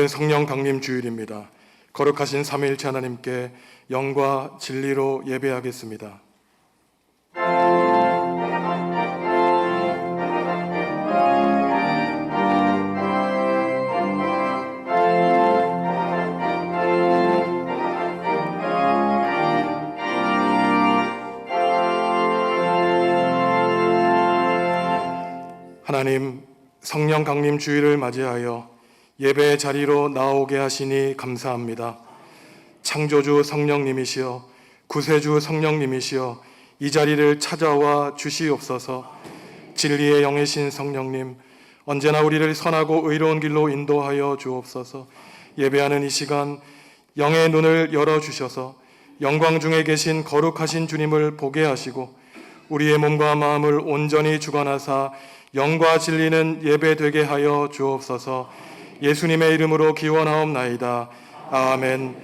성령 강림 주일입니다. 거룩하신 삼위일체 하나님께 영과 진리로 예배하겠습니다. 하나님, 성령 강림 주일을 맞이하여 예배의 자리로 나오게 하시니 감사합니다. 창조주 성령님이시여, 구세주 성령님이시여, 이 자리를 찾아와 주시옵소서. 진리의 영이신 성령님, 언제나 우리를 선하고 의로운 길로 인도하여 주옵소서. 예배하는 이 시간 영의 눈을 열어주셔서 영광 중에 계신 거룩하신 주님을 보게 하시고 우리의 몸과 마음을 온전히 주관하사 영과 진리는 예배되게 하여 주옵소서. 예수님의 이름으로 기원하옵나이다. 아멘.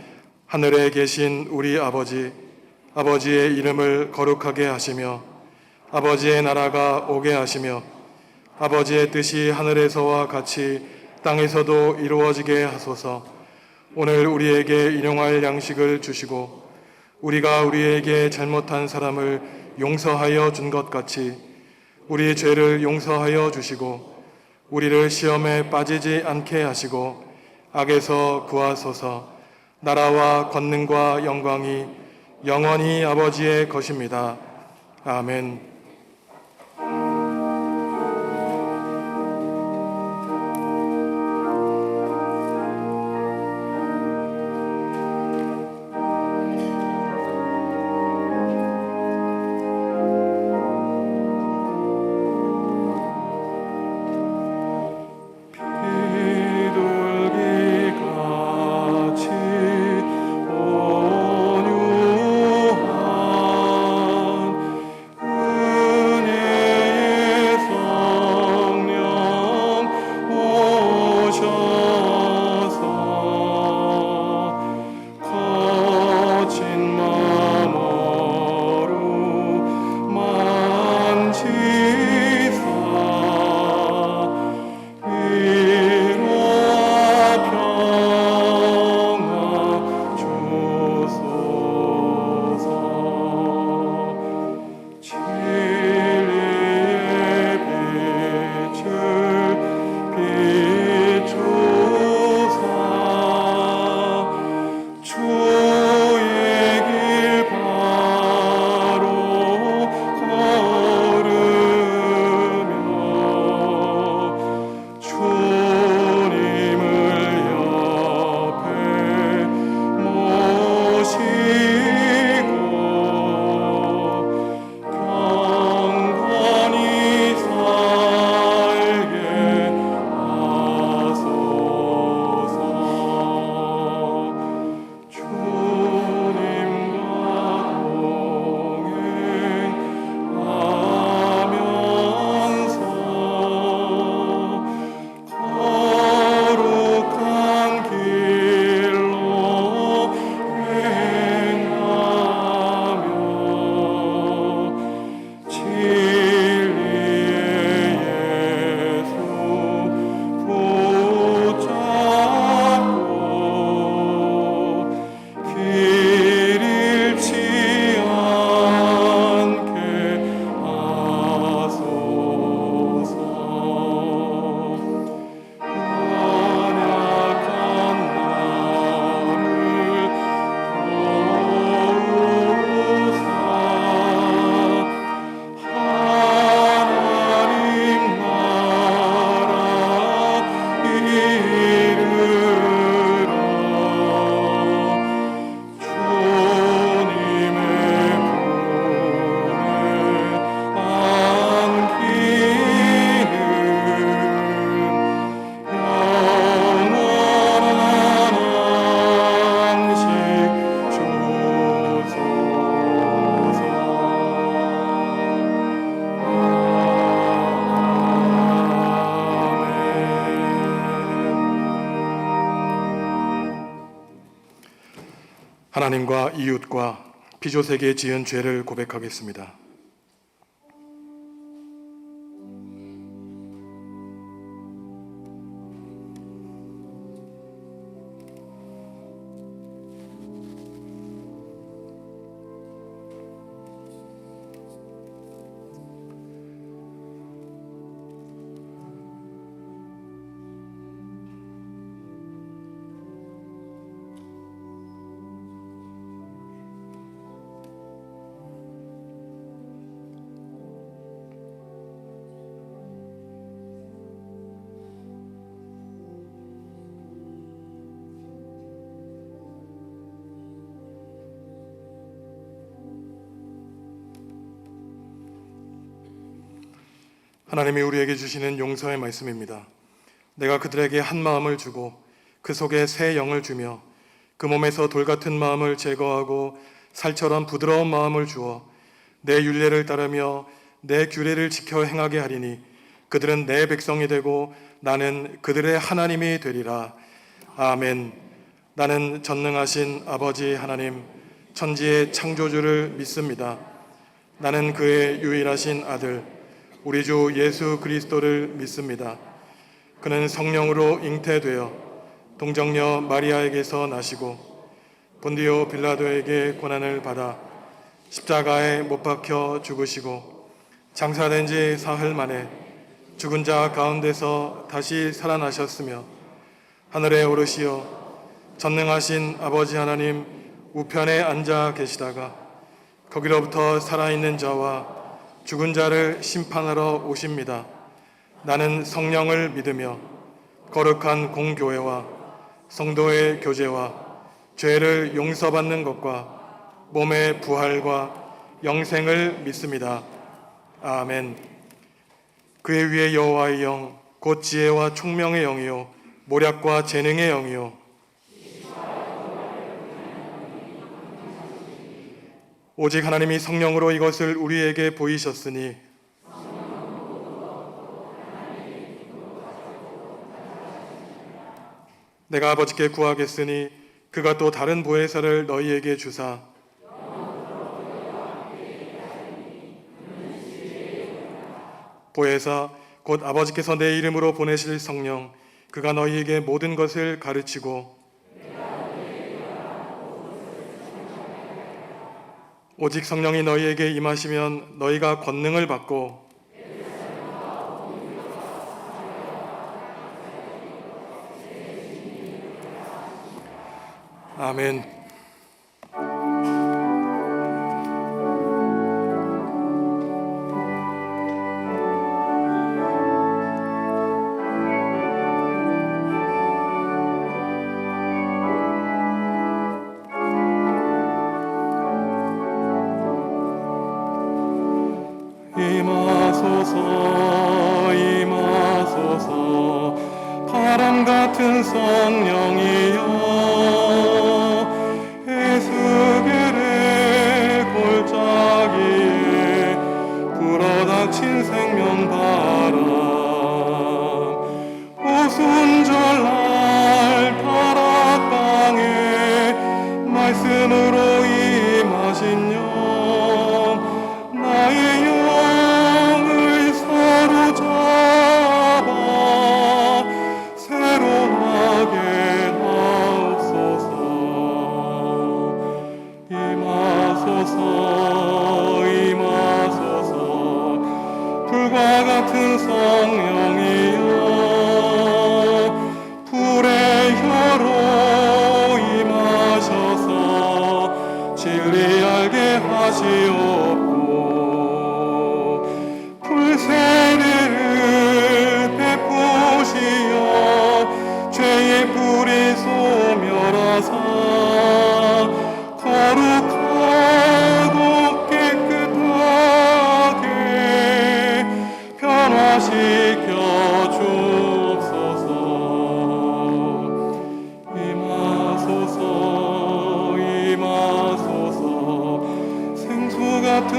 하늘에 계신 우리 아버지, 아버지의 이름을 거룩하게 하시며 아버지의 나라가 오게 하시며 아버지의 뜻이 하늘에서와 같이 땅에서도 이루어지게 하소서. 오늘 우리에게 일용할 양식을 주시고 우리가 우리에게 잘못한 사람을 용서하여 준 것 같이 우리 죄를 용서하여 주시고 우리를 시험에 빠지지 않게 하시고 악에서 구하소서. 나라와 권능과 영광이 영원히 아버지의 것입니다. 아멘. 하나님과 이웃과 피조세계에 지은 죄를 고백하겠습니다. 하나님이 우리에게 주시는 용서의 말씀입니다. 내가 그들에게 한 마음을 주고 그 속에 새 영을 주며 그 몸에서 돌 같은 마음을 제거하고 살처럼 부드러운 마음을 주어 내 율례를 따르며 내 규례를 지켜 행하게 하리니 그들은 내 백성이 되고 나는 그들의 하나님이 되리라. 아멘. 나는 전능하신 아버지 하나님, 천지의 창조주를 믿습니다. 나는 그의 유일하신 아들, 우리 주 예수 그리스도를 믿습니다. 그는 성령으로 잉태되어 동정녀 마리아에게서 나시고 본디오 빌라도에게 고난을 받아 십자가에 못 박혀 죽으시고 장사된 지 사흘 만에 죽은 자 가운데서 다시 살아나셨으며 하늘에 오르시어 전능하신 아버지 하나님 우편에 앉아 계시다가 거기로부터 살아있는 자와 죽은 자를 심판하러 오십니다. 나는 성령을 믿으며 거룩한 공교회와 성도의 교제와 죄를 용서받는 것과 몸의 부활과 영생을 믿습니다. 아멘. 그의 위에 여호와의 영, 곧 지혜와 총명의 영이요 모략과 재능의 영이요 오직 하나님이 성령으로 이것을 우리에게 보이셨으니 내가 아버지께 구하겠으니 그가 또 다른 보혜사를 너희에게 주사 보혜사 곧 아버지께서 내 이름으로 보내실 성령 그가 너희에게 모든 것을 가르치고 오직 성령이 너희에게 임하시면 너희가 권능을 받고 아멘. 임하소서 임하소서 바람 같은 성령이여 에스겔의 골짜기에 불어닥친 생명바람 오순절날 다락방에 말씀으로 임하신 영 나의 영을 사로잡아 새로나게 하옵소서. 임하소서 임하소서 불과 같은 성령이여 불의 혀로 임하셔서 진리 알게 하시옵고 불세례를 베푸시어 죄의 뿌리 소멸하사 거룩하고 깨끗하게 변화시켜 주옵소서. 임하소서 임하소서 생수 같은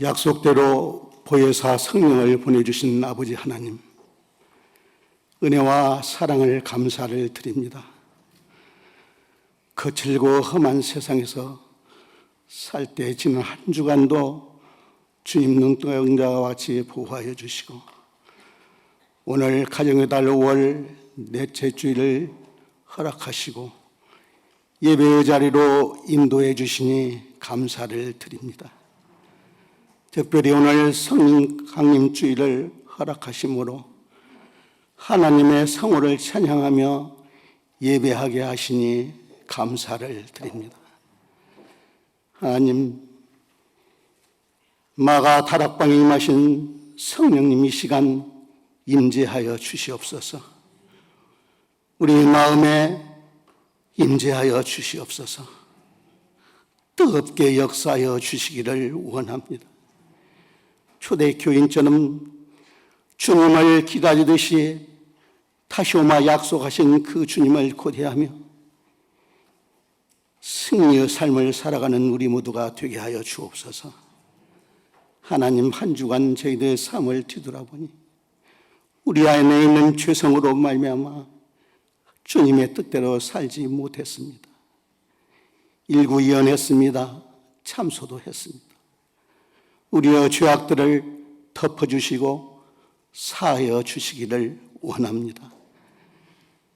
약속대로 보혜사 성령을 보내주신 아버지 하나님, 은혜와 사랑을 감사를 드립니다. 거칠고 험한 세상에서 살 때 지난 한 주간도 주님 눈동자와 같이 보호하여 주시고, 오늘 가정의 달 5월 넷째 주일을 허락하시고 예배의 자리로 인도해 주시니 감사를 드립니다. 특별히 오늘 성령 강림 주일을 허락하심으로 하나님의 성호를 찬양하며 예배하게 하시니 감사를 드립니다. 하나님, 마가 다락방에 임하신 성령님 이 시간 임재하여 주시옵소서. 우리 마음에 임재하여 주시옵소서. 뜨겁게 역사하여 주시기를 원합니다. 초대교인처럼 주님을 기다리듯이 다시 오마 약속하신 그 주님을 고대하며 승리의 삶을 살아가는 우리 모두가 되게 하여 주옵소서. 하나님, 한 주간 저희들의 삶을 뒤돌아보니 우리 안에 있는 죄성으로 말미암아 주님의 뜻대로 살지 못했습니다. 일구이연했습니다. 참소도 했습니다. 우리의 죄악들을 덮어주시고 사하여 주시기를 원합니다.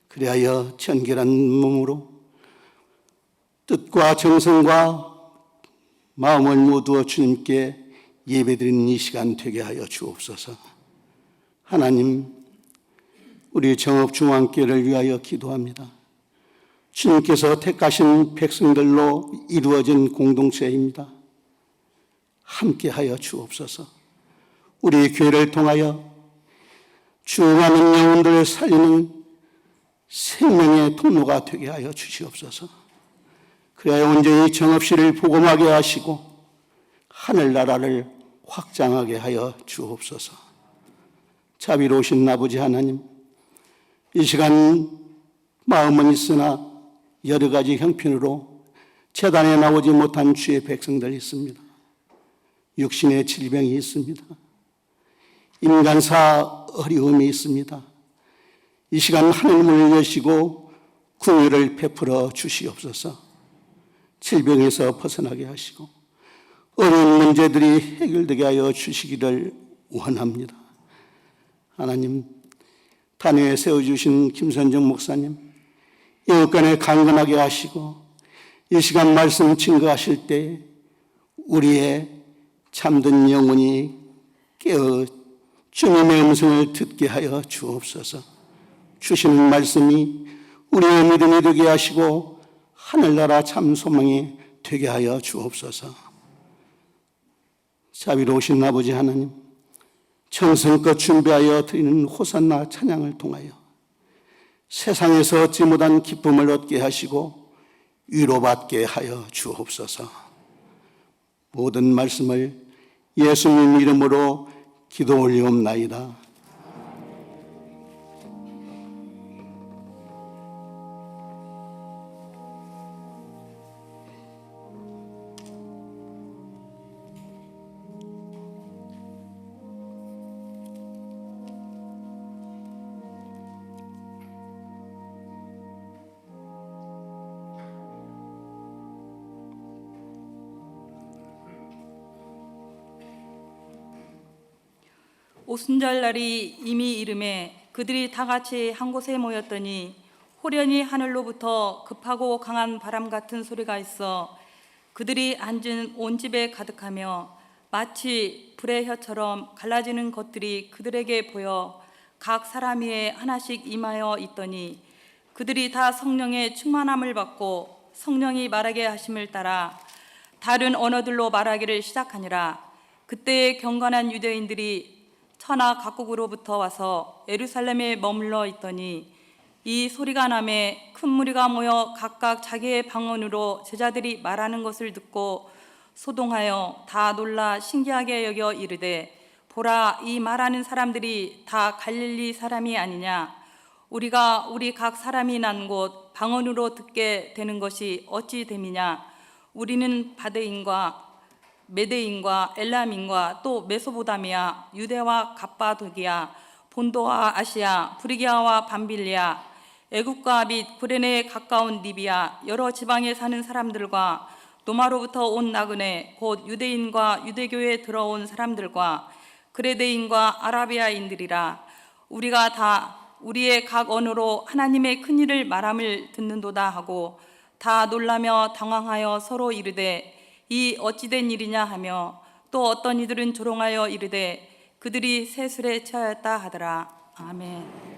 그리하여 정결한 몸으로 뜻과 정성과 마음을 모두어 주님께 예배드리는 이 시간 되게 하여 주옵소서. 하나님, 우리 정읍중앙교회를 위하여 기도합니다. 주님께서 택하신 백성들로 이루어진 공동체입니다. 함께하여 주옵소서. 우리 교회를 통하여 죽어가는 영혼들을 살리는 생명의 통로가 되게 하여 주시옵소서. 그래야 온전히 정읍시를 복음하게 하시고 하늘나라를 확장하게 하여 주옵소서. 자비로우신 아버지 하나님, 이 시간 마음은 있으나 여러 가지 형편으로 제단에 나오지 못한 주의 백성들이 있습니다. 육신의 질병이 있습니다. 인간사 어려움이 있습니다. 이 시간 하늘문을 여시고 긍휼을 베풀어 주시옵소서. 질병에서 벗어나게 하시고 어려운 문제들이 해결되게 하여 주시기를 원합니다. 하나님, 단위에 세워주신 김선정 목사님, 영권에 강건하게 하시고 이 시간 말씀 증거하실 때 우리의 잠든 영혼이 깨어 주님의 음성을 듣게 하여 주옵소서. 주시는 말씀이 우리의 믿음이 되게 하시고 하늘나라 참 소망이 되게 하여 주옵소서. 자비로우신 아버지 하나님, 정성껏 준비하여 드리는 호산나 찬양을 통하여 세상에서 얻지 못한 기쁨을 얻게 하시고 위로받게 하여 주옵소서. 모든 말씀을 예수님 이름으로 기도 올리옵나이다. 오순절 날이 이미 이름에 그들이 다 같이 한 곳에 모였더니 호련히 하늘로부터 급하고 강한 바람 같은 소리가 있어 그들이 앉은 온 집에 가득하며 마치 불의 혀처럼 갈라지는 것들이 그들에게 보여 각 사람 위에 하나씩 임하여 있더니 그들이 다 성령의 충만함을 받고 성령이 말하게 하심을 따라 다른 언어들로 말하기를 시작하니라. 그때의 경건한 유대인들이 천하 각국으로부터 와서 예루살렘에 머물러 있더니 이 소리가 나매 큰 무리가 모여 각각 자기의 방언으로 제자들이 말하는 것을 듣고 소동하여 다 놀라 신기하게 여겨 이르되, 보라, 이 말하는 사람들이 다 갈릴리 사람이 아니냐? 우리가 우리 각 사람이 난 곳 방언으로 듣게 되는 것이 어찌 됨이냐? 우리는 바데인과 메데인과 엘람인과 또 메소보다미아, 유대와 갑바도기아, 본도와 아시아, 프리기아와 밤빌리아, 애국과 및 구레네에 가까운 리비아, 여러 지방에 사는 사람들과 노마로부터 온 나그네 곧 유대인과 유대교에 들어온 사람들과 그레데인과 아라비아인들이라. 우리가 다 우리의 각 언어로 하나님의 큰 일을 말함을 듣는도다 하고 다 놀라며 당황하여 서로 이르되 이 어찌된 일이냐 하며 또 어떤 이들은 조롱하여 이르되 그들이 새 술에 취하였다 하더라. 아멘.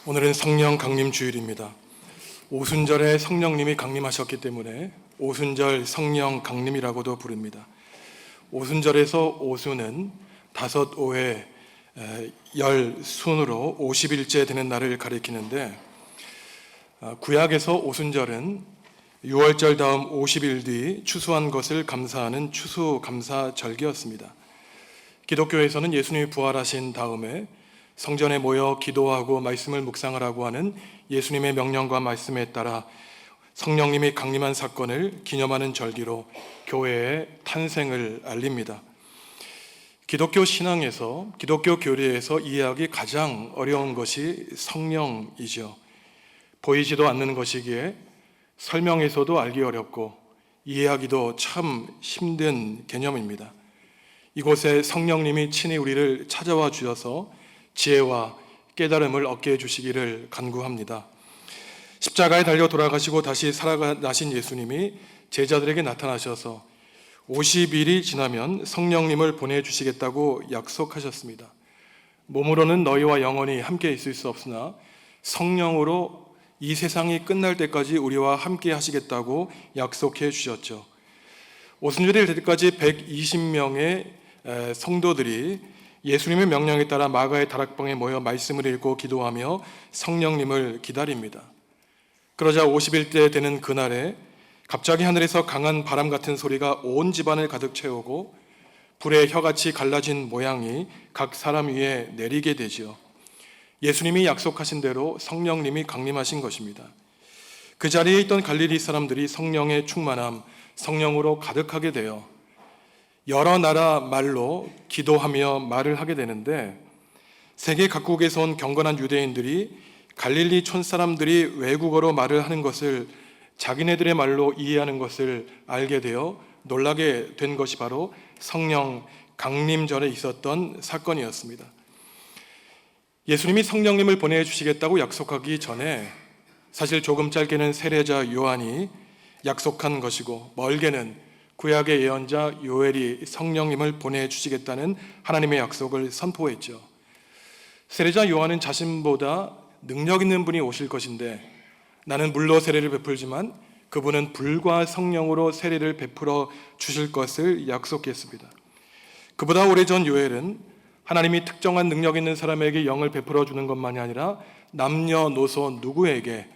오늘은 성령 강림 주일입니다. 오순절에 성령님이 강림하셨기 때문에 오순절 성령 강림이라고도 부릅니다. 오순절에서 오순은 5오의 열 순으로 50일째 되는 날을 가리키는데, 구약에서 오순절은 6월절 다음 50일 뒤 추수한 것을 감사하는 추수감사절기였습니다. 기독교에서는 예수님이 부활하신 다음에 성전에 모여 기도하고 말씀을 묵상을 하고 하는 예수님의 명령과 말씀에 따라 성령님이 강림한 사건을 기념하는 절기로 교회의 탄생을 알립니다. 기독교 신앙에서, 기독교 교리에서 이해하기 가장 어려운 것이 성령이죠. 보이지도 않는 것이기에 설명해서도 알기 어렵고 이해하기도 참 힘든 개념입니다. 이곳에 성령님이 친히 우리를 찾아와 주셔서 지혜와 깨달음을 얻게 해주시기를 간구합니다. 십자가에 달려 돌아가시고 다시 살아나신 예수님이 제자들에게 나타나셔서 50일이 지나면 성령님을 보내주시겠다고 약속하셨습니다. 몸으로는 너희와 영원히 함께 있을 수 없으나 성령으로 이 세상이 끝날 때까지 우리와 함께 하시겠다고 약속해 주셨죠. 오순절이 될 때까지 120명의 성도들이 예수님의 명령에 따라 마가의 다락방에 모여 말씀을 읽고 기도하며 성령님을 기다립니다. 그러자 50일 때 되는 그날에 갑자기 하늘에서 강한 바람 같은 소리가 온 집안을 가득 채우고 불의 혀같이 갈라진 모양이 각 사람 위에 내리게 되지요. 예수님이 약속하신 대로 성령님이 강림하신 것입니다. 그 자리에 있던 갈릴리 사람들이 성령의 충만함, 성령으로 가득하게 되어 여러 나라 말로 기도하며 말을 하게 되는데, 세계 각국에서 온 경건한 유대인들이 갈릴리 촌 사람들이 외국어로 말을 하는 것을 자기네들의 말로 이해하는 것을 알게 되어 놀라게 된 것이 바로 성령 강림절에 있었던 사건이었습니다. 예수님이 성령님을 보내주시겠다고 약속하기 전에 사실 조금 짧게는 세례자 요한이 약속한 것이고, 멀게는 구약의 예언자 요엘이 성령님을 보내주시겠다는 하나님의 약속을 선포했죠. 세례자 요한은 자신보다 능력 있는 분이 오실 것인데 나는 물로 세례를 베풀지만 그분은 불과 성령으로 세례를 베풀어 주실 것을 약속했습니다. 그보다 오래전 요엘은 하나님이 특정한 능력 있는 사람에게 영을 베풀어 주는 것만이 아니라 남녀노소 누구에게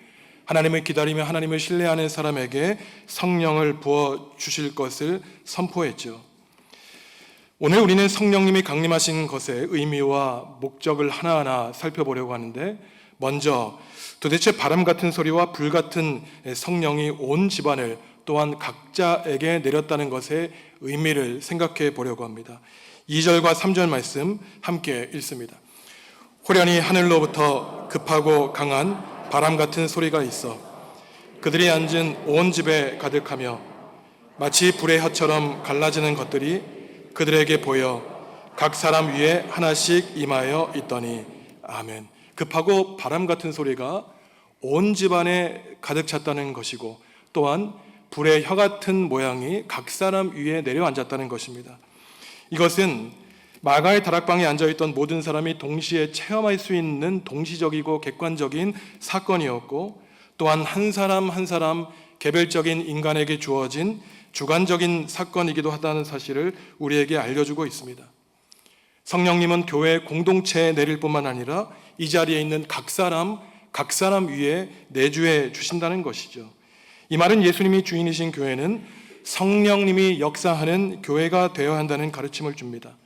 하나님을 기다리며 하나님을 신뢰하는 사람에게 성령을 부어 주실 것을 선포했죠. 오늘 우리는 성령님이 강림하신 것의 의미와 목적을 하나하나 살펴보려고 하는데, 먼저 도대체 바람 같은 소리와 불 같은 성령이 온 집안을 또한 각자에게 내렸다는 것의 의미를 생각해 보려고 합니다. 2절과 3절 말씀 함께 읽습니다. 호련히 하늘로부터 급하고 강한 바람 같은 소리가 있어 그들이 앉은 온 집에 가득하며 마치 불의 혀처럼 갈라지는 것들이 그들에게 보여 각 사람 위에 하나씩 임하여 있더니. 아멘. 급하고 바람 같은 소리가 온 집안에 가득 찼다는 것이고, 또한 불의 혀 같은 모양이 각 사람 위에 내려앉았다는 것입니다. 이것은 마가의 다락방에 앉아있던 모든 사람이 동시에 체험할 수 있는 동시적이고 객관적인 사건이었고, 또한 한 사람 한 사람 개별적인 인간에게 주어진 주관적인 사건이기도 하다는 사실을 우리에게 알려주고 있습니다. 성령님은 교회 공동체에 내릴 뿐만 아니라 이 자리에 있는 각 사람 위에 내주해 주신다는 것이죠. 이 말은 예수님이 주인이신 교회는 성령님이 역사하는 교회가 되어야 한다는 가르침을 줍니다.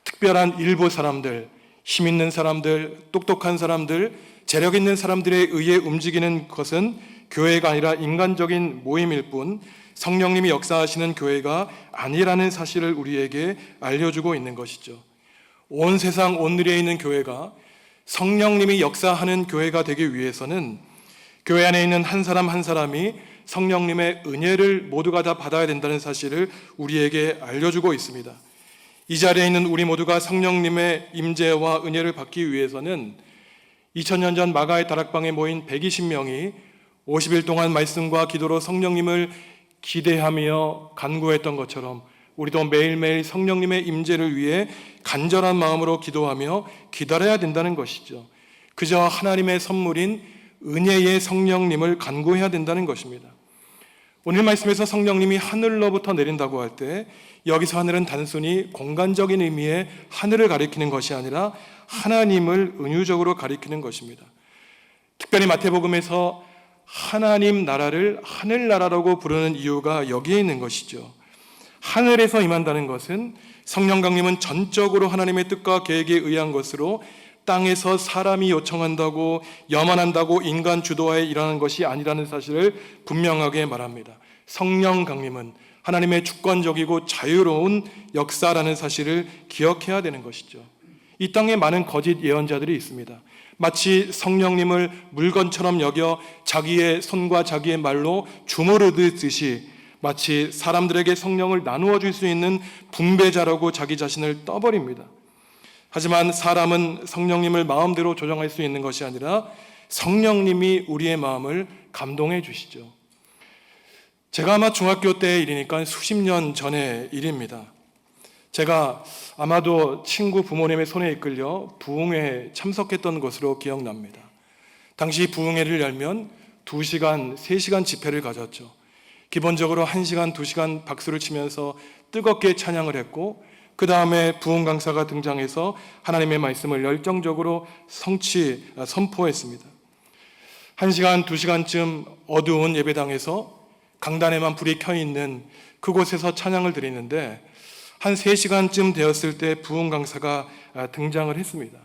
특별한 일부 사람들, 힘 있는 사람들, 똑똑한 사람들, 재력 있는 사람들에 의해 움직이는 것은 교회가 아니라 인간적인 모임일 뿐 성령님이 역사하시는 교회가 아니라는 사실을 우리에게 알려주고 있는 것이죠. 온 세상 온누리에 있는 교회가 성령님이 역사하는 교회가 되기 위해서는 교회 안에 있는 한 사람 한 사람이 성령님의 은혜를 모두가 다 받아야 된다는 사실을 우리에게 알려주고 있습니다. 이 자리에 있는 우리 모두가 성령님의 임재와 은혜를 받기 위해서는 2000년 전 마가의 다락방에 모인 120명이 50일 동안 말씀과 기도로 성령님을 기대하며 간구했던 것처럼 우리도 매일매일 성령님의 임재를 위해 간절한 마음으로 기도하며 기다려야 된다는 것이죠. 그저 하나님의 선물인 은혜의 성령님을 간구해야 된다는 것입니다. 오늘 말씀에서 성령님이 하늘로부터 내린다고 할 때 여기서 하늘은 단순히 공간적인 의미의 하늘을 가리키는 것이 아니라 하나님을 은유적으로 가리키는 것입니다. 특별히 마태복음에서 하나님 나라를 하늘나라라고 부르는 이유가 여기에 있는 것이죠. 하늘에서 임한다는 것은 성령 강림은 전적으로 하나님의 뜻과 계획에 의한 것으로 땅에서 사람이 요청한다고 염원한다고 인간 주도하에 일하는 것이 아니라는 사실을 분명하게 말합니다. 성령 강림은 하나님의 주권적이고 자유로운 역사라는 사실을 기억해야 되는 것이죠. 이 땅에 많은 거짓 예언자들이 있습니다. 마치 성령님을 물건처럼 여겨 자기의 손과 자기의 말로 주무르듯이 마치 사람들에게 성령을 나누어 줄 수 있는 분배자라고 자기 자신을 떠버립니다. 하지만 사람은 성령님을 마음대로 조정할 수 있는 것이 아니라 성령님이 우리의 마음을 감동해 주시죠. 제가 아마 중학교 때의 일이니까 수십 년 전의 일입니다. 제가 아마도 친구 부모님의 손에 이끌려 부흥회에 참석했던 것으로 기억납니다. 당시 부흥회를 열면 2시간, 3시간 집회를 가졌죠. 기본적으로 1시간, 2시간 박수를 치면서 뜨겁게 찬양을 했고 그 다음에 부흥 강사가 등장해서 하나님의 말씀을 열정적으로 선포했습니다. 1시간, 2시간쯤 어두운 예배당에서 강단에만 불이 켜 있는 그곳에서 찬양을 드리는데 한 3시간쯤 되었을 때 부흥 강사가 등장을 했습니다.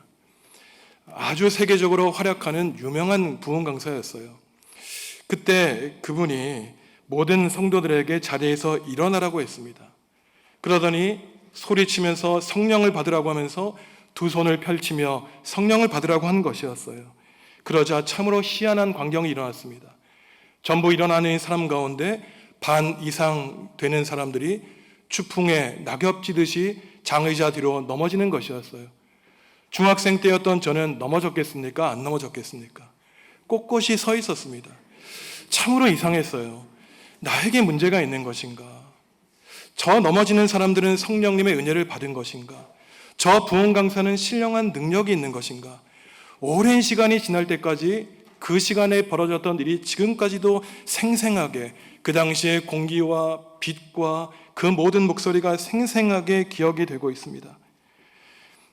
아주 세계적으로 활약하는 유명한 부흥 강사였어요. 그때 그분이 모든 성도들에게 자리에서 일어나라고 했습니다. 그러더니 소리치면서 성령을 받으라고 하면서 두 손을 펼치며 성령을 받으라고 한 것이었어요. 그러자 참으로 희한한 광경이 일어났습니다. 전부 일어나는 사람 가운데 반 이상 되는 사람들이 추풍에 낙엽지듯이 장의자 뒤로 넘어지는 것이었어요. 중학생 때였던 저는 넘어졌겠습니까? 안 넘어졌겠습니까? 꼿꼿이 서 있었습니다. 참으로 이상했어요. 나에게 문제가 있는 것인가? 저 넘어지는 사람들은 성령님의 은혜를 받은 것인가? 저 부흥 강사는 신령한 능력이 있는 것인가? 오랜 시간이 지날 때까지 그 시간에 벌어졌던 일이 지금까지도 생생하게 그 당시의 공기와 빛과 그 모든 목소리가 생생하게 기억이 되고 있습니다.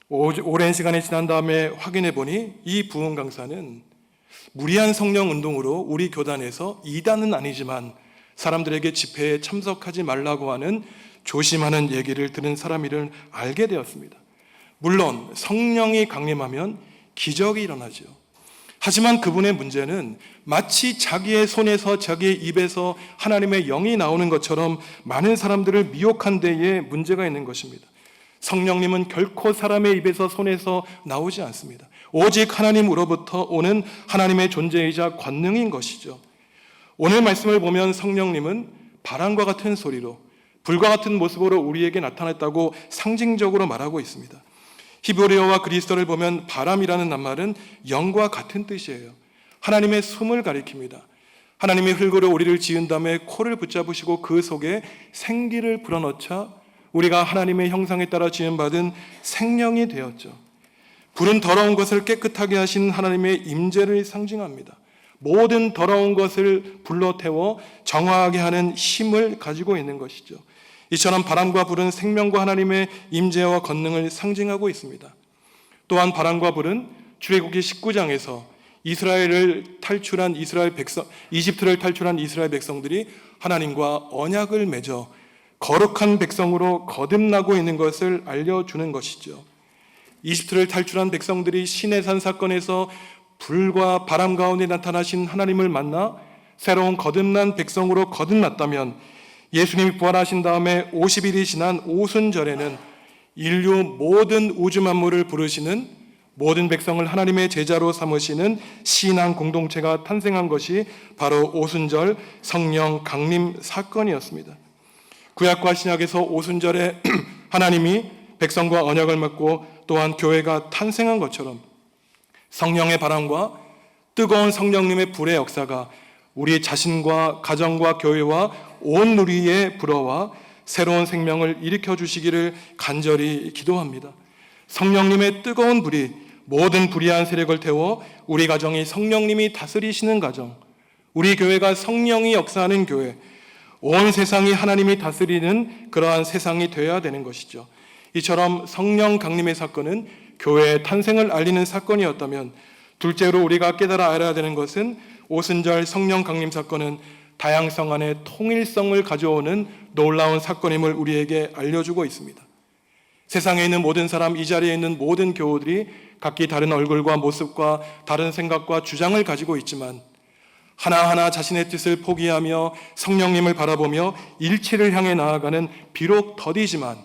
오랜 시간이 지난 다음에 확인해 보니 이 부흥 강사는 무리한 성령 운동으로 우리 교단에서 이단은 아니지만 사람들에게 집회에 참석하지 말라고 하는 조심하는 얘기를 들은 사람이를 알게 되었습니다. 물론 성령이 강림하면 기적이 일어나죠. 하지만 그분의 문제는 마치 자기의 손에서 자기의 입에서 하나님의 영이 나오는 것처럼 많은 사람들을 미혹한 데에 문제가 있는 것입니다. 성령님은 결코 사람의 입에서 손에서 나오지 않습니다. 오직 하나님으로부터 오는 하나님의 존재이자 권능인 것이죠. 오늘 말씀을 보면 성령님은 바람과 같은 소리로 불과 같은 모습으로 우리에게 나타났다고 상징적으로 말하고 있습니다. 히브리어와 그리스어를 보면 바람이라는 낱말은 영과 같은 뜻이에요. 하나님의 숨을 가리킵니다. 하나님의 흙으로 우리를 지은 다음에 코를 붙잡으시고 그 속에 생기를 불어넣자 우리가 하나님의 형상에 따라 지음받은 생명이 되었죠. 불은 더러운 것을 깨끗하게 하신 하나님의 임재를 상징합니다. 모든 더러운 것을 불러 태워 정화하게 하는 힘을 가지고 있는 것이죠. 이처럼 바람과 불은 생명과 하나님의 임재와 권능을 상징하고 있습니다. 또한 바람과 불은 출애굽기 19장에서 이집트를 탈출한 이스라엘 백성들이 하나님과 언약을 맺어 거룩한 백성으로 거듭나고 있는 것을 알려주는 것이죠. 이집트를 탈출한 백성들이 시내산 사건에서 불과 바람 가운데 나타나신 하나님을 만나 새로운 거듭난 백성으로 거듭났다면 예수님이 부활하신 다음에 50일이 지난 오순절에는 인류 모든 우주 만물을 부르시는 모든 백성을 하나님의 제자로 삼으시는 신앙 공동체가 탄생한 것이 바로 오순절 성령 강림 사건이었습니다. 구약과 신약에서 오순절에 하나님이 백성과 언약을 맺고 또한 교회가 탄생한 것처럼 성령의 바람과 뜨거운 성령님의 불의 역사가 우리 자신과 가정과 교회와 온 누리에 불어와 새로운 생명을 일으켜 주시기를 간절히 기도합니다. 성령님의 뜨거운 불이 모든 불의한 세력을 태워 우리 가정이 성령님이 다스리시는 가정, 우리 교회가 성령이 역사하는 교회, 온 세상이 하나님이 다스리는 그러한 세상이 되어야 되는 것이죠. 이처럼 성령 강림의 사건은 교회의 탄생을 알리는 사건이었다면, 둘째로 우리가 깨달아 알아야 되는 것은 오순절 성령 강림 사건은 다양성 안에 통일성을 가져오는 놀라운 사건임을 우리에게 알려주고 있습니다. 세상에 있는 모든 사람, 이 자리에 있는 모든 교우들이 각기 다른 얼굴과 모습과 다른 생각과 주장을 가지고 있지만 하나하나 자신의 뜻을 포기하며 성령님을 바라보며 일치를 향해 나아가는 비록 더디지만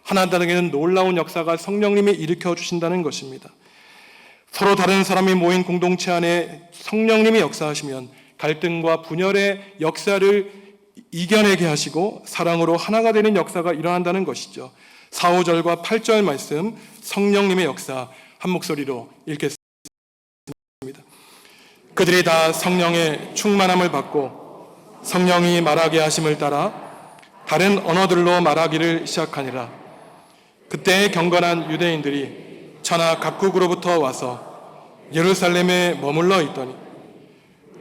하나님에게는 놀라운 역사가 성령님이 일으켜 주신다는 것입니다. 서로 다른 사람이 모인 공동체 안에 성령님이 역사하시면 갈등과 분열의 역사를 이겨내게 하시고 사랑으로 하나가 되는 역사가 일어난다는 것이죠. 4, 5절과 8절 말씀, 성령님의 역사 한 목소리로 읽겠습니다. 그들이 다 성령의 충만함을 받고 성령이 말하게 하심을 따라 다른 언어들로 말하기를 시작하니라. 그때 경건한 유대인들이 천하 각국으로부터 와서 예루살렘에 머물러 있더니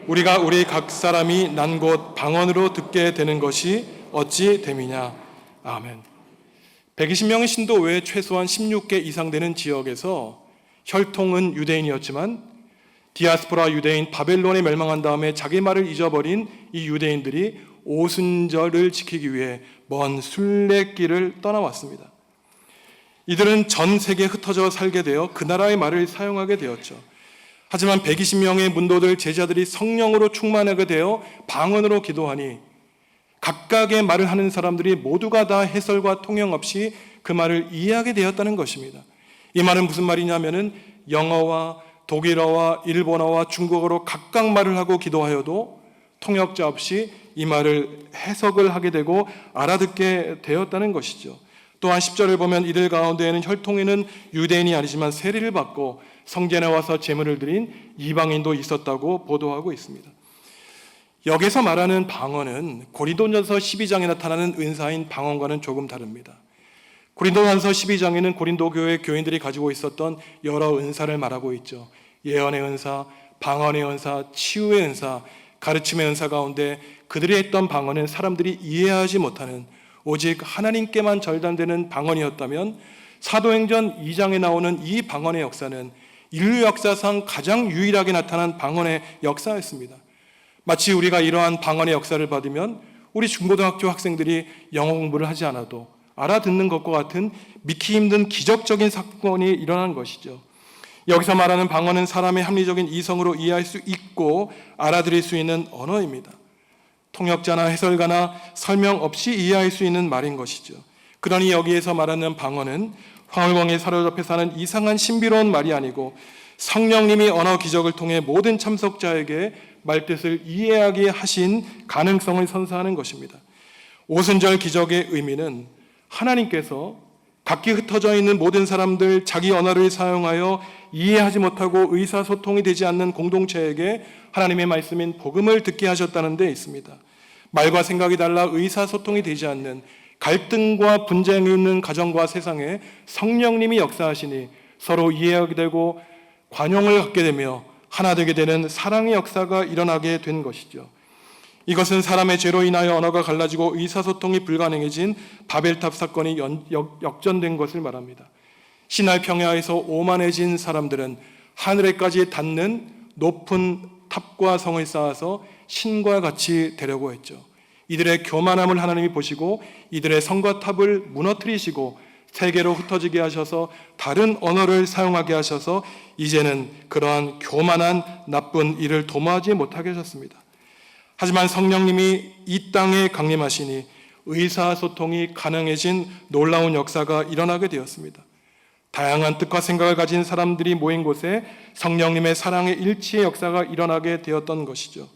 우리가 우리 각 사람이 난 곳 방언으로 듣게 되는 것이 어찌 됨이냐. 아멘. 120명의 신도 외에 최소한 16개 이상 되는 지역에서 혈통은 유대인이었지만 디아스포라 유대인 바벨론에 멸망한 다음에 자기 말을 잊어버린 이 유대인들이 오순절을 지키기 위해 먼 순례길을 떠나왔습니다. 이들은 전 세계에 흩어져 살게 되어 그 나라의 말을 사용하게 되었죠. 하지만 120명의 문도들 제자들이 성령으로 충만하게 되어 방언으로 기도하니 각각의 말을 하는 사람들이 모두가 다 해설과 통역 없이 그 말을 이해하게 되었다는 것입니다. 이 말은 무슨 말이냐면은 영어와 독일어와 일본어와 중국어로 각각 말을 하고 기도하여도 통역자 없이 이 말을 해석을 하게 되고 알아듣게 되었다는 것이죠. 또한 10절을 보면 이들 가운데에는 혈통에는 유대인이 아니지만 세례를 받고 성전에 와서 제물을 드린 이방인도 있었다고 보도하고 있습니다. 여기서 말하는 방언은 고린도전서 12장에 나타나는 은사인 방언과는 조금 다릅니다. 고린도전서 12장에는 고린도 교회 교인들이 가지고 있었던 여러 은사를 말하고 있죠. 예언의 은사, 방언의 은사, 치유의 은사, 가르침의 은사 가운데 그들이 했던 방언은 사람들이 이해하지 못하는 오직 하나님께만 절단되는 방언이었다면 사도행전 2장에 나오는 이 방언의 역사는 인류 역사상 가장 유일하게 나타난 방언의 역사였습니다. 마치 우리가 이러한 방언의 역사를 받으면 우리 중고등학교 학생들이 영어 공부를 하지 않아도 알아듣는 것과 같은 믿기 힘든 기적적인 사건이 일어난 것이죠. 여기서 말하는 방언은 사람의 합리적인 이성으로 이해할 수 있고 알아들을 수 있는 언어입니다. 통역자나 해설가나 설명 없이 이해할 수 있는 말인 것이죠. 그러니 여기에서 말하는 방언은 황홀광에 사로잡혀 사는 이상한 신비로운 말이 아니고 성령님이 언어 기적을 통해 모든 참석자에게 말뜻을 이해하게 하신 가능성을 선사하는 것입니다. 오순절 기적의 의미는 하나님께서 각기 흩어져 있는 모든 사람들 자기 언어를 사용하여 이해하지 못하고 의사소통이 되지 않는 공동체에게 하나님의 말씀인 복음을 듣게 하셨다는 데 있습니다. 말과 생각이 달라 의사소통이 되지 않는 갈등과 분쟁이 있는 가정과 세상에 성령님이 역사하시니 서로 이해하게 되고 관용을 갖게 되며 하나 되게 되는 사랑의 역사가 일어나게 된 것이죠. 이것은 사람의 죄로 인하여 언어가 갈라지고 의사소통이 불가능해진 바벨탑 사건이 역전된 것을 말합니다. 시나이 평야에서 오만해진 사람들은 하늘에까지 닿는 높은 탑과 성을 쌓아서 신과 같이 되려고 했죠. 이들의 교만함을 하나님이 보시고 이들의 성과 탑을 무너뜨리시고 세계로 흩어지게 하셔서 다른 언어를 사용하게 하셔서 이제는 그러한 교만한 나쁜 일을 도모하지 못하게 하셨습니다. 하지만 성령님이 이 땅에 강림하시니 의사소통이 가능해진 놀라운 역사가 일어나게 되었습니다. 다양한 뜻과 생각을 가진 사람들이 모인 곳에 성령님의 사랑의 일치의 역사가 일어나게 되었던 것이죠.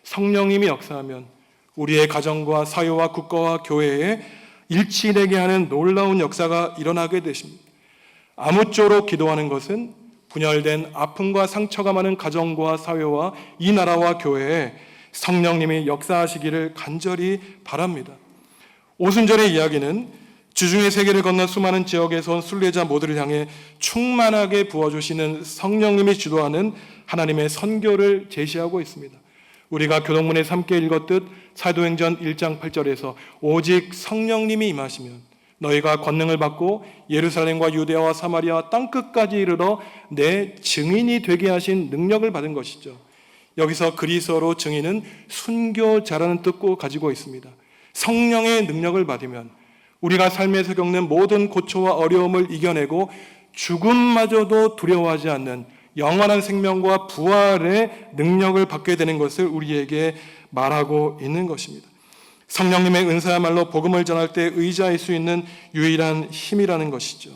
성령님이 역사하면 우리의 가정과 사회와 국가와 교회에 일치되게 하는 놀라운 역사가 일어나게 되십니다. 아무쪼록 기도하는 것은 분열된 아픔과 상처가 많은 가정과 사회와 이 나라와 교회에 성령님이 역사하시기를 간절히 바랍니다. 오순절의 이야기는 주중의 세계를 건너 수많은 지역에서 온 순례자 모두를 향해 충만하게 부어주시는 성령님이 주도하는 하나님의 선교를 제시하고 있습니다. 우리가 교동문에서 함께 읽었듯 사도행전 1장 8절에서 오직 성령님이 임하시면 너희가 권능을 받고 예루살렘과 유대와 사마리아 땅끝까지 이르러 내 증인이 되게 하신 능력을 받은 것이죠. 여기서 그리스어로 증인은 순교자라는 뜻도 가지고 있습니다. 성령의 능력을 받으면 우리가 삶에서 겪는 모든 고초와 어려움을 이겨내고 죽음마저도 두려워하지 않는 영원한 생명과 부활의 능력을 받게 되는 것을 우리에게 말하고 있는 것입니다. 성령님의 은사야말로 복음을 전할 때 의지할 수 있는 유일한 힘이라는 것이죠.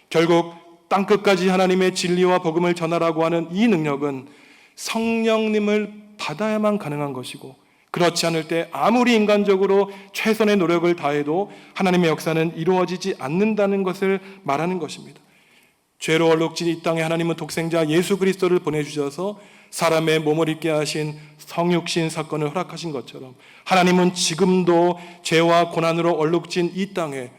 결국 땅끝까지 하나님의 진리와 복음을 전하라고 하는 이 능력은 성령님을 받아야만 가능한 것이고, 그렇지 않을 때 아무리 인간적으로 최선의 노력을 다해도 하나님의 역사는 이루어지지 않는다는 것을 말하는 것입니다. 죄로 얼룩진 이 땅에 하나님은 독생자 예수 그리스도를 보내주셔서 사람의 몸을 입게 하신 성육신 사건을 허락하신 것처럼 하나님은 지금도 죄와 고난으로 얼룩진 이 땅에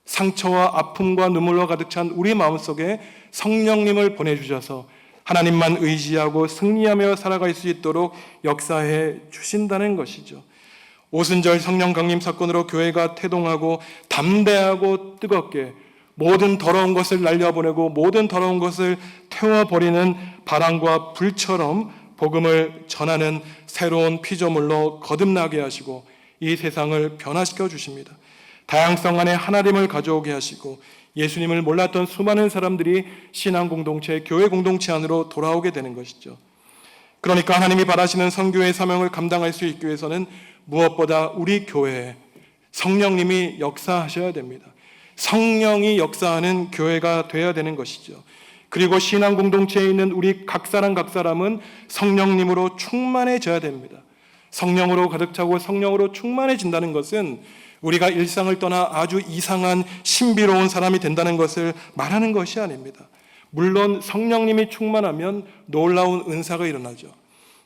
상처와 아픔과 눈물로 가득 찬 우리 마음속에 성령님을 보내주셔서 하나님만 의지하고 승리하며 살아갈 수 있도록 역사해 주신다는 것이죠. 오순절 성령 강림 사건으로 교회가 태동하고 담대하고 뜨겁게 모든 더러운 것을 날려보내고 모든 더러운 것을 태워버리는 바람과 불처럼 복음을 전하는 새로운 피조물로 거듭나게 하시고 이 세상을 변화시켜 주십니다. 다양성 안에 하나님을 가져오게 하시고 예수님을 몰랐던 수많은 사람들이 신앙 공동체, 교회 공동체 안으로 돌아오게 되는 것이죠. 그러니까 하나님이 바라시는 선교의 사명을 감당할 수 있기 위해서는 무엇보다 우리 교회에 성령님이 역사하셔야 됩니다. 성령이 역사하는 교회가 되어야 되는 것이죠. 그리고 신앙 공동체에 있는 우리 각 사람은 성령님으로 충만해져야 됩니다. 성령으로 가득 차고 성령으로 충만해진다는 것은 우리가 일상을 떠나 아주 이상한 신비로운 사람이 된다는 것을 말하는 것이 아닙니다. 물론 성령님이 충만하면 놀라운 은사가 일어나죠.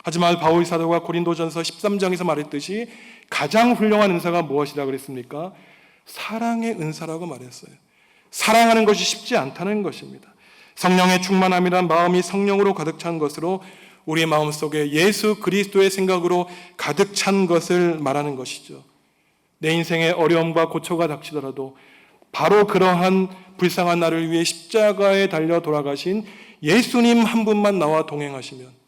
하지만 바울 사도가 고린도전서 13장에서 말했듯이 가장 훌륭한 은사가 무엇이라 그랬습니까? 사랑의 은사라고 말했어요. 사랑하는 것이 쉽지 않다는 것입니다. 성령의 충만함이란 마음이 성령으로 가득 찬 것으로 우리 마음속에 예수 그리스도의 생각으로 가득 찬 것을 말하는 것이죠. 내 인생에 어려움과 고초가 닥치더라도 바로 그러한 불쌍한 나를 위해 십자가에 달려 돌아가신 예수님 한 분만 나와 동행하시면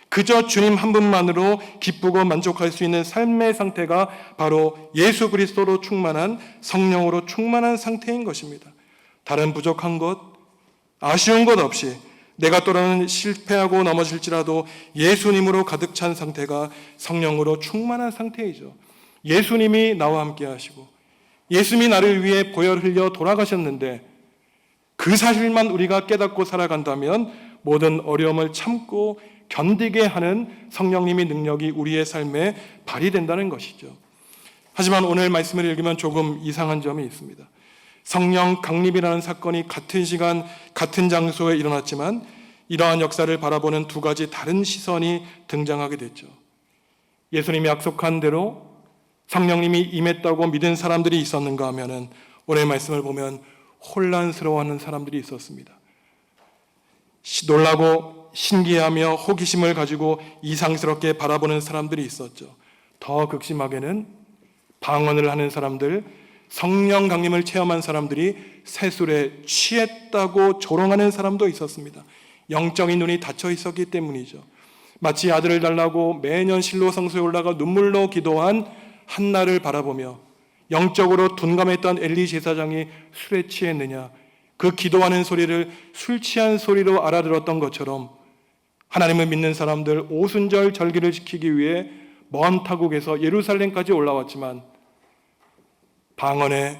그저 주님 한 분만으로 기쁘고 만족할 수 있는 삶의 상태가 바로 예수 그리스도로 충만한 성령으로 충만한 상태인 것입니다. 다른 부족한 것, 아쉬운 것 없이 내가 또는 실패하고 넘어질지라도 예수님으로 가득 찬 상태가 성령으로 충만한 상태이죠. 예수님이 나와 함께 하시고 예수님이 나를 위해 보혈 흘려 돌아가셨는데 그 사실만 우리가 깨닫고 살아간다면 모든 어려움을 참고 견디게 하는 성령님의 능력이 우리의 삶에 발휘된다는 것이죠. 하지만 오늘 말씀을 읽으면 조금 이상한 점이 있습니다. 성령 강림이라는 사건이 같은 시간 같은 장소에 일어났지만 이러한 역사를 바라보는 두 가지 다른 시선이 등장하게 됐죠. 예수님이 약속한 대로 성령님이 임했다고 믿은 사람들이 있었는가 하면은 오늘 말씀을 보면 혼란스러워하는 사람들이 있었습니다. 놀라고 신기하며 호기심을 가지고 이상스럽게 바라보는 사람들이 있었죠. 더 극심하게는 방언을 하는 사람들, 성령 강림을 체험한 사람들이 세술에 취했다고 조롱하는 사람도 있었습니다. 영적인 눈이 닫혀 있었기 때문이죠. 마치 아들을 달라고 매년 실로 성소에 올라가 눈물로 기도한 한나를 바라보며 영적으로 둔감했던 엘리 제사장이 술에 취했느냐, 그 기도하는 소리를 술 취한 소리로 알아들었던 것처럼 하나님을 믿는 사람들 오순절 절기를 지키기 위해 먼 타국에서 예루살렘까지 올라왔지만 방언에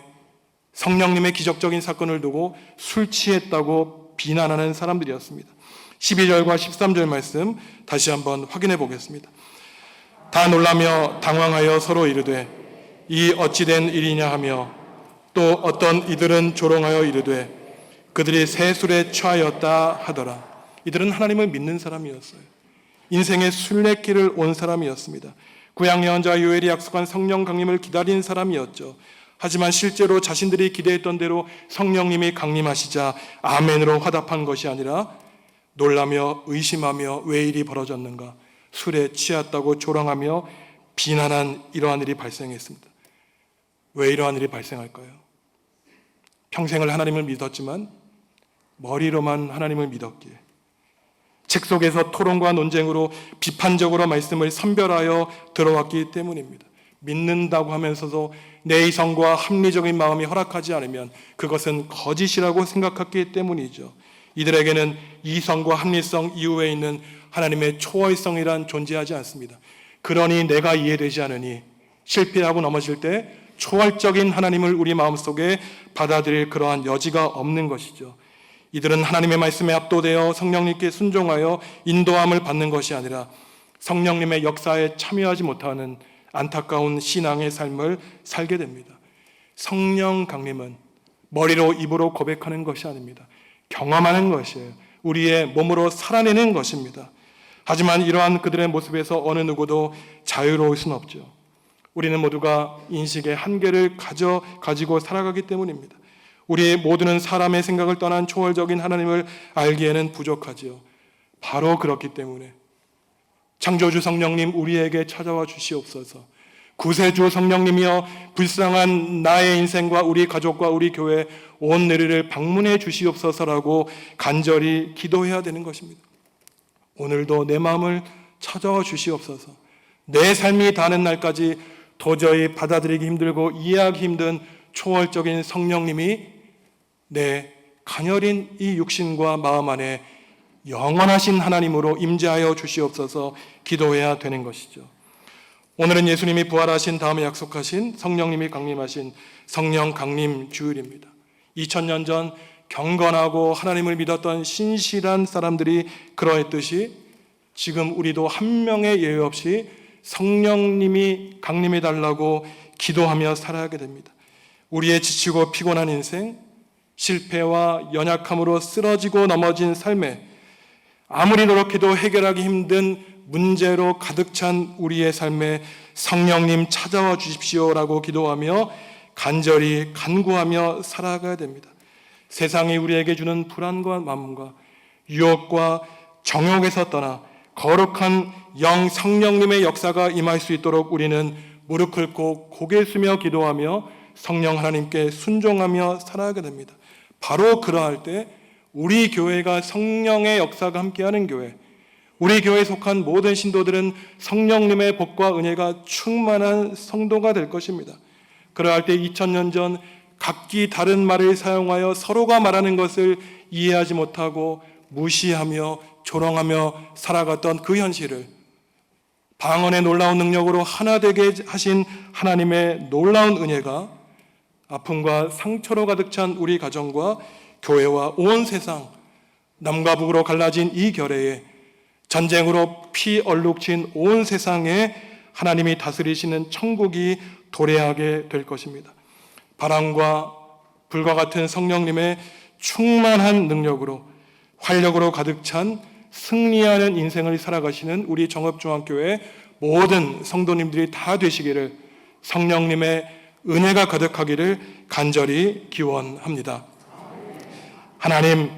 성령님의 기적적인 사건을 두고 술 취했다고 비난하는 사람들이었습니다. 12절과 13절 말씀 다시 한번 확인해 보겠습니다. 다 놀라며 당황하여 서로 이르되 이 어찌된 일이냐 하며 또 어떤 이들은 조롱하여 이르되 그들이 새 술에 취하였다 하더라. 이들은 하나님을 믿는 사람이었어요. 인생의 순례길을 온 사람이었습니다. 구약 예언자 요엘이 약속한 성령 강림을 기다린 사람이었죠. 하지만 실제로 자신들이 기대했던 대로 성령님이 강림하시자 아멘으로 화답한 것이 아니라 놀라며 의심하며 왜 일이 벌어졌는가, 술에 취했다고 조롱하며 비난한 이러한 일이 발생했습니다. 왜 이러한 일이 발생할까요? 평생을 하나님을 믿었지만 머리로만 하나님을 믿었기에, 책 속에서 토론과 논쟁으로 비판적으로 말씀을 선별하여 들어왔기 때문입니다. 믿는다고 하면서도 내 이성과 합리적인 마음이 허락하지 않으면 그것은 거짓이라고 생각했기 때문이죠. 이들에게는 이성과 합리성 이후에 있는 하나님의 초월성이란 존재하지 않습니다. 그러니 내가 이해되지 않으니 실패하고 넘어질 때 초월적인 하나님을 우리 마음속에 받아들일 그러한 여지가 없는 것이죠. 이들은 하나님의 말씀에 압도되어 성령님께 순종하여 인도함을 받는 것이 아니라 성령님의 역사에 참여하지 못하는 안타까운 신앙의 삶을 살게 됩니다. 성령 강림은 머리로 입으로 고백하는 것이 아닙니다. 경험하는 것이에요. 우리의 몸으로 살아내는 것입니다. 하지만 이러한 그들의 모습에서 어느 누구도 자유로울 수는 없죠. 우리는 모두가 인식의 한계를 가지고 살아가기 때문입니다. 우리 모두는 사람의 생각을 떠난 초월적인 하나님을 알기에는 부족하지요. 바로 그렇기 때문에 창조주 성령님 우리에게 찾아와 주시옵소서. 구세주 성령님이여 불쌍한 나의 인생과 우리 가족과 우리 교회 온 내리를 방문해 주시옵소서라고 간절히 기도해야 되는 것입니다. 오늘도 내 마음을 찾아와 주시옵소서. 내 삶이 닿는 날까지 도저히 받아들이기 힘들고 이해하기 힘든 초월적인 성령님이 내 가녀린 이 육신과 마음 안에 영원하신 하나님으로 임재하여 주시옵소서 기도해야 되는 것이죠. 오늘은 예수님이 부활하신 다음에 약속하신 성령님이 강림하신 성령 강림 주일입니다. 2000년 전 경건하고 하나님을 믿었던 신실한 사람들이 그러했듯이 지금 우리도 한 명의 예외 없이 성령님이 강림해 달라고 기도하며 살아가게 됩니다. 우리의 지치고 피곤한 인생, 실패와 연약함으로 쓰러지고 넘어진 삶에 아무리 노력해도 해결하기 힘든 문제로 가득 찬 우리의 삶에 성령님 찾아와 주십시오라고 기도하며 간절히 간구하며 살아가야 됩니다. 세상이 우리에게 주는 불안과 마음과 유혹과 정욕에서 떠나 거룩한 영 성령님의 역사가 임할 수 있도록 우리는 무릎 꿇고 고개 숙여 기도하며 성령 하나님께 순종하며 살아가게 됩니다. 바로 그러할 때 우리 교회가 성령의 역사가 함께하는 교회, 우리 교회에 속한 모든 신도들은 성령님의 복과 은혜가 충만한 성도가 될 것입니다. 그러할 때 2000년 전 각기 다른 말을 사용하여 서로가 말하는 것을 이해하지 못하고 무시하며 조롱하며 살아갔던 그 현실을 방언의 놀라운 능력으로 하나 되게 하신 하나님의 놀라운 은혜가 아픔과 상처로 가득 찬 우리 가정과 교회와 온 세상, 남과 북으로 갈라진 이 결의에 전쟁으로 피 얼룩진 온 세상에 하나님이 다스리시는 천국이 도래하게 될 것입니다. 바람과 불과 같은 성령님의 충만한 능력으로 활력으로 가득 찬 승리하는 인생을 살아가시는 우리 정읍중앙교회 모든 성도님들이 다 되시기를, 성령님의 은혜가 가득하기를 간절히 기원합니다. 하나님,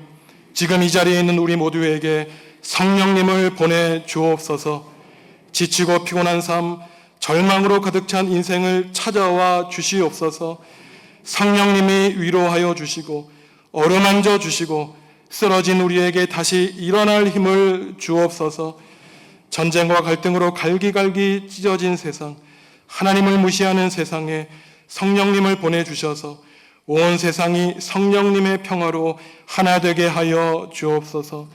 지금 이 자리에 있는 우리 모두에게 성령님을 보내 주옵소서. 지치고 피곤한 삶, 절망으로 가득 찬 인생을 찾아와 주시옵소서. 성령님이 위로하여 주시고 어루만져 주시고 쓰러진 우리에게 다시 일어날 힘을 주옵소서. 전쟁과 갈등으로 갈기갈기 찢어진 세상, 하나님을 무시하는 세상에 성령님을 보내주셔서 온 세상이 성령님의 평화로 하나 되게 하여 주옵소서.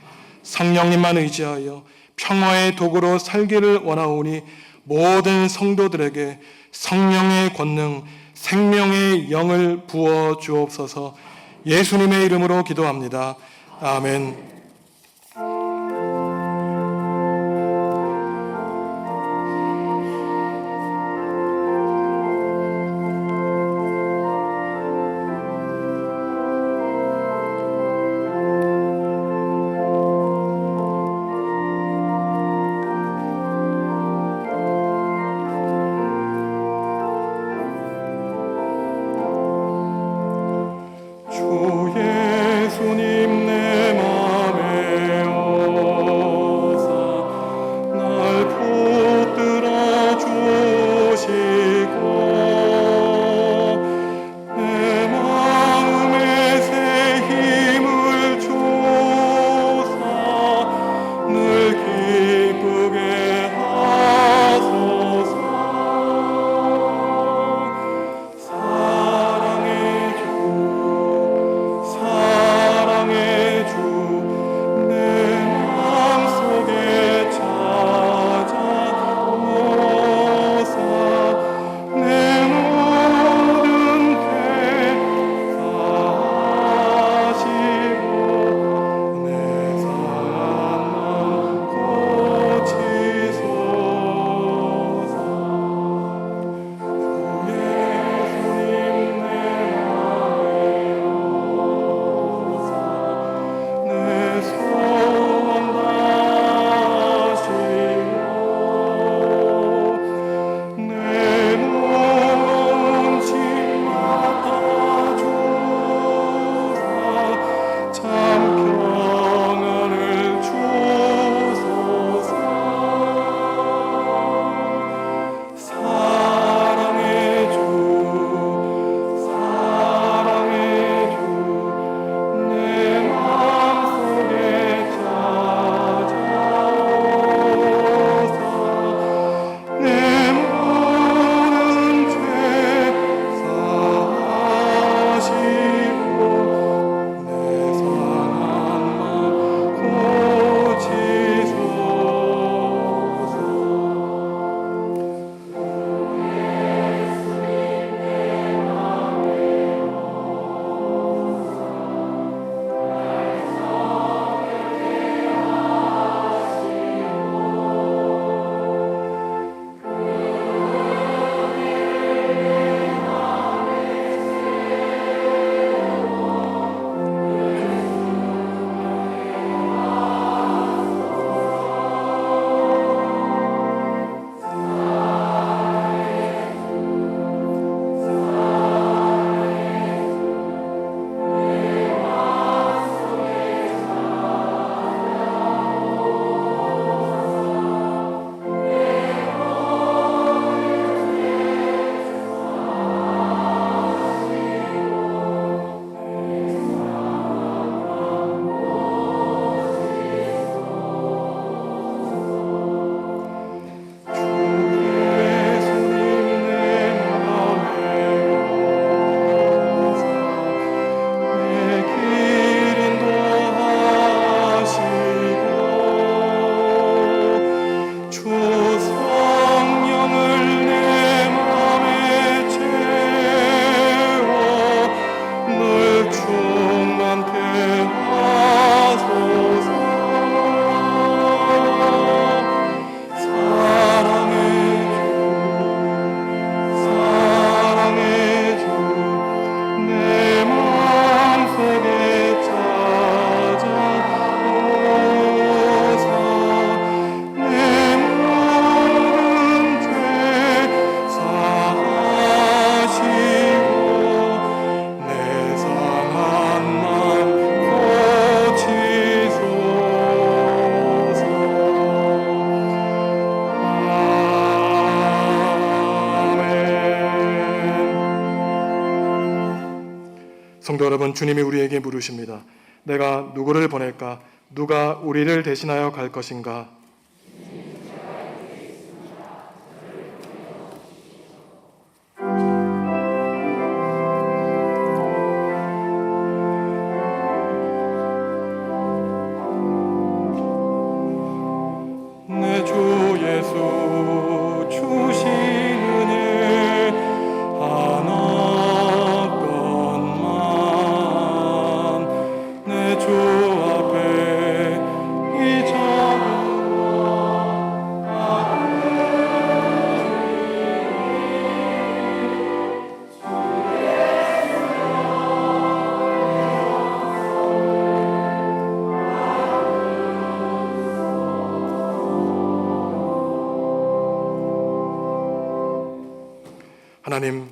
성령님만 의지하여 평화의 도구로 살기를 원하오니 모든 성도들에게 성령의 권능, 생명의 영을 부어 주옵소서. 예수님의 이름으로 기도합니다. 아멘. 성도 여러분, 주님이 우리에게 물으십니다. 내가 누구를 보낼까? 누가 우리를 대신하여 갈 것인가? 내 주 예수 주신 은혜 하나뿐만 내 주 앞에 이 작은 하나님,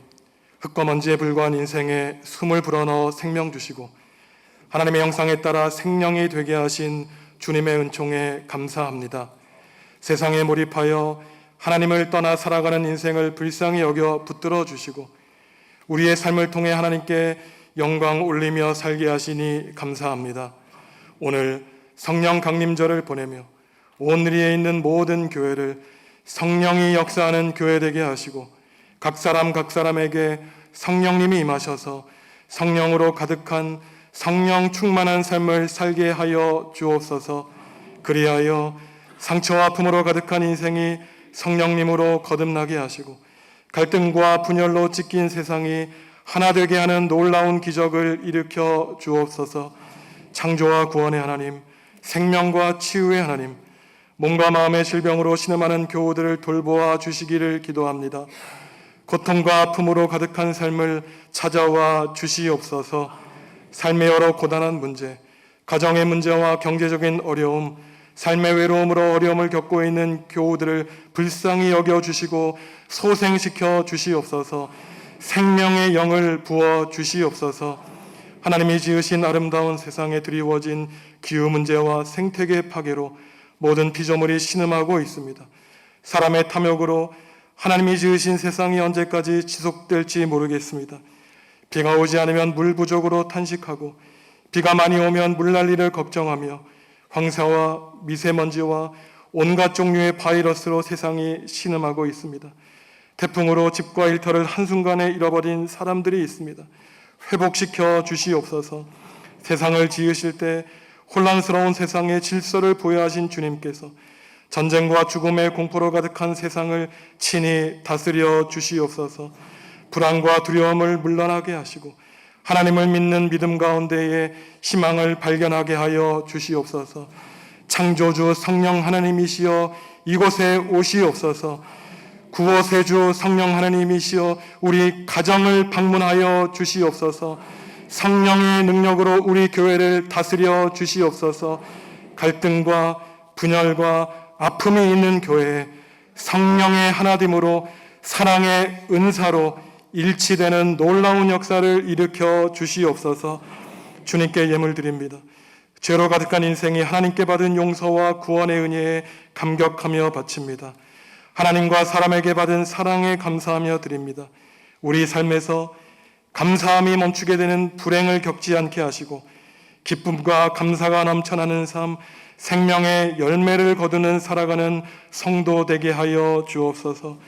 흙과 먼지에 불과한 인생에 숨을 불어넣어 생명 주시고 하나님의 형상에 따라 생명이 되게 하신 주님의 은총에 감사합니다. 세상에 몰입하여 하나님을 떠나 살아가는 인생을 불쌍히 여겨 붙들어 주시고 우리의 삶을 통해 하나님께 영광 올리며 살게 하시니 감사합니다. 오늘 성령 강림절을 보내며 오늘리에 있는 모든 교회를 성령이 역사하는 교회 되게 하시고 각 사람에게 성령님이 임하셔서 성령으로 가득한 성령 충만한 삶을 살게 하여 주옵소서. 그리하여 상처와 아픔으로 가득한 인생이 성령님으로 거듭나게 하시고 갈등과 분열로 찢긴 세상이 하나 되게 하는 놀라운 기적을 일으켜 주옵소서. 창조와 구원의 하나님, 생명과 치유의 하나님, 몸과 마음의 질병으로 신음하는 교우들을 돌보아 주시기를 기도합니다. 고통과 아픔으로 가득한 삶을 찾아와 주시옵소서. 삶의 여러 고단한 문제, 가정의 문제와 경제적인 어려움, 삶의 외로움으로 어려움을 겪고 있는 교우들을 불쌍히 여겨주시고 소생시켜 주시옵소서. 생명의 영을 부어 주시옵소서. 하나님이 지으신 아름다운 세상에 드리워진 기후 문제와 생태계 파괴로 모든 피조물이 신음하고 있습니다. 사람의 탐욕으로 하나님이 지으신 세상이 언제까지 지속될지 모르겠습니다. 비가 오지 않으면 물 부족으로 탄식하고 비가 많이 오면 물난리를 걱정하며 황사와 미세먼지와 온갖 종류의 바이러스로 세상이 신음하고 있습니다. 태풍으로 집과 일터를 한순간에 잃어버린 사람들이 있습니다. 회복시켜 주시옵소서. 세상을 지으실 때 혼란스러운 세상의 질서를 보여하신 주님께서 전쟁과 죽음의 공포로 가득한 세상을 친히 다스려 주시옵소서. 불안과 두려움을 물러나게 하시고 하나님을 믿는 믿음 가운데에 희망을 발견하게 하여 주시옵소서. 창조주 성령 하나님이시여 이곳에 오시옵소서. 구원의 주 성령 하나님이시여 우리 가정을 방문하여 주시옵소서. 성령의 능력으로 우리 교회를 다스려 주시옵소서. 갈등과 분열과 아픔이 있는 교회에 성령의 하나됨으로 사랑의 은사로 일치되는 놀라운 역사를 일으켜 주시옵소서. 주님께 예물 드립니다. 죄로 가득한 인생이 하나님께 받은 용서와 구원의 은혜에 감격하며 바칩니다. 하나님과 사람에게 받은 사랑에 감사하며 드립니다. 우리 삶에서 감사함이 멈추게 되는 불행을 겪지 않게 하시고 기쁨과 감사가 넘쳐나는 삶, 생명의 열매를 거두는 살아가는 성도 되게 하여 주옵소서.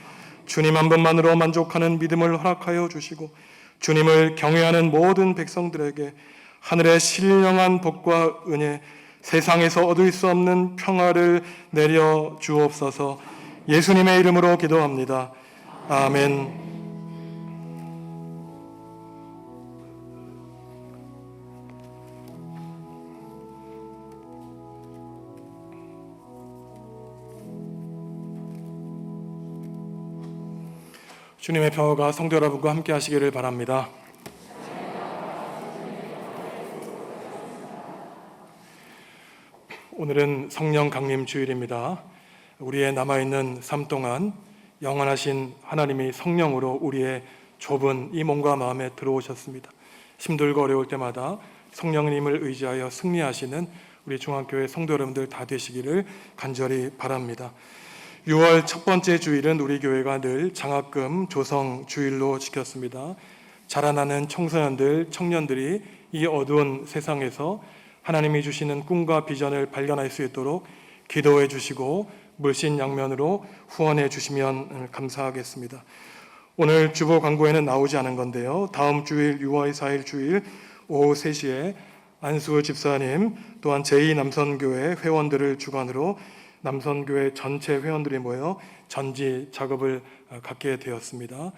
주님 한 분만으로 만족하는 믿음을 허락하여 주시고 주님을 경외하는 모든 백성들에게 하늘의 신령한 복과 은혜, 세상에서 얻을 수 없는 평화를 내려 주옵소서. 예수님의 이름으로 기도합니다. 아멘. 주님의 평화가 성도 여러분과 함께 하시기를 바랍니다. 오늘은 성령 강림 주일입니다. 우리의 남아있는 삶 동안 영원하신 하나님이 성령으로 우리의 좁은 이 몸과 마음에 들어오셨습니다. 힘들고 어려울 때마다 성령님을 의지하여 승리하시는 우리 중앙교회 성도 여러분들 다 되시기를 간절히 바랍니다. 6월 첫 번째 주일은 우리 교회가 늘 장학금 조성 주일로 지켰습니다. 자라나는 청소년들, 청년들이 이 어두운 세상에서 하나님이 주시는 꿈과 비전을 발견할 수 있도록 기도해 주시고 물신양면으로 후원해 주시면 감사하겠습니다. 오늘 주보 광고에는 나오지 않은 건데요. 다음 주일 6월 4일 주일 오후 3시에 안수 집사님 또한 제2남선교회 회원들을 주관으로 남선교회 전체 회원들이 모여 전지 작업을 갖게 되었습니다.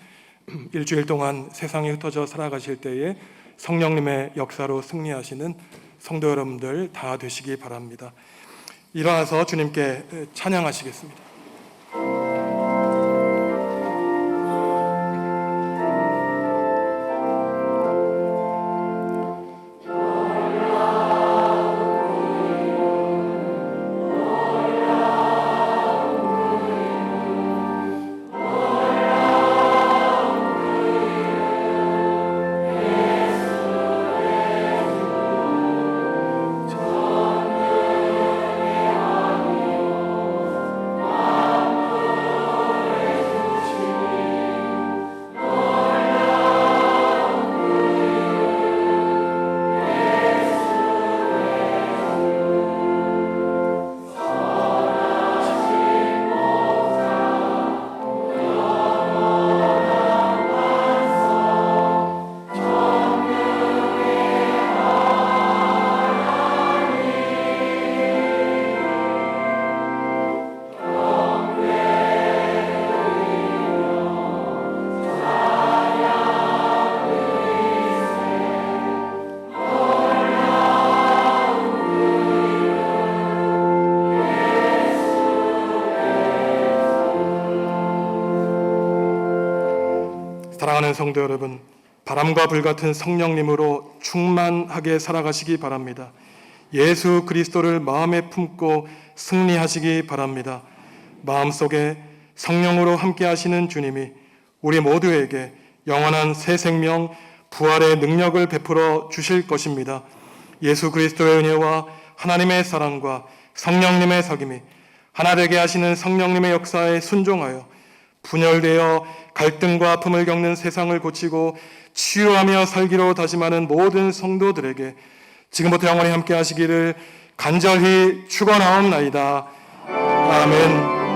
일주일 동안 세상에 흩어져 살아가실 때에 성령님의 역사로 승리하시는 성도 여러분들 다 되시기 바랍니다. 일어나서 주님께 찬양하시겠습니다. 사랑하는 성도 여러분, 바람과 불 같은 성령님으로 충만하게 살아가시기 바랍니다. 예수 그리스도를 마음에 품고 승리하시기 바랍니다. 마음속에 성령으로 함께 하시는 주님이 우리 모두에게 영원한 새 생명, 부활의 능력을 베풀어 주실 것입니다. 예수 그리스도의 은혜와 하나님의 사랑과 성령님의 사귐이 하나 되게 하시는 성령님의 역사에 순종하여 분열되어 갈등과 아픔을 겪는 세상을 고치고 치유하며 살기로 다짐하는 모든 성도들에게 지금부터 영원히 함께 하시기를 간절히 축원하옵나이다. 아멘.